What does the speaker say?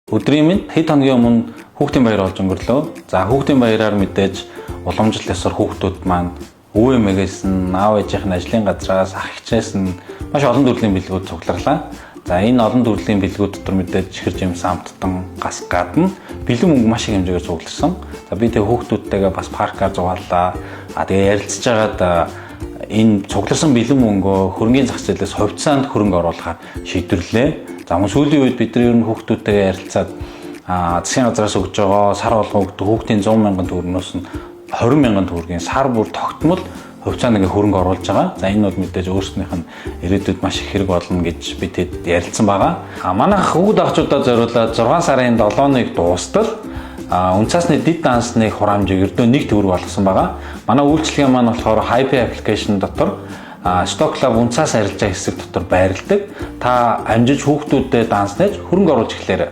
Өдрийн минь хэд хоногийн өмнө хүүхдийн баяр болж өнгөрлөө. За хүүхдийн баяраар мэдээж уламжлалт ёсоор хүүхдүүд маань өвөмэгээс нь аав ээжийнх нь ажлын газраас ах эгчээс нь маш олон төрлийн бэлгүүд цугларлаа. За энэ олон төрлийн бэлгүүд дотор мэдээж чихэр жимс амттан гас гадна бэлэн мөнгө маш их хэмжээгээр цугларсан. За би тэгээ хүүхдүүдтэйгээ бас паркаар зугааллаа. Тэгээ ярилцж байгаад энэ цугларсан бэлэн мөнгөө хөрөнгөний зах зээлээс хувьцаанд хөрөнгө оруулахаар шийдвэрлээ. За сүүлийн үед бид нар ер нь хүүхдүүдтэйгээ ярилцаад засгийн газраас өгж байгаа сар болгон хүүхдийн 100 мянган төгрөгнөөс нь 20 мянган төгрөгийн сар бүр тогтмол хувьцаанд ингээ хөрөнгө оруулж байгаа. За энэ бол мэдээж өөрснийх нь ирээдүйд маш их хэрэг болно гэж бид хэд ярилцсан байгаа. Манайх хүүхд ахчуудаа зориулаад 6 сарын 7-ыг дуустал үнцаасны дэд дансны хураамжийг ердөө 1 төгрөг болгосон байгаа. Манай үйлчилгээ маань болохоор Hype application дотор Stock Club үнцаас арилжаа хэсэг дотор байрладаг. Та амжиж хүүхдүүдэд данс нээж хөрөнгө оруулж эхлээрэй.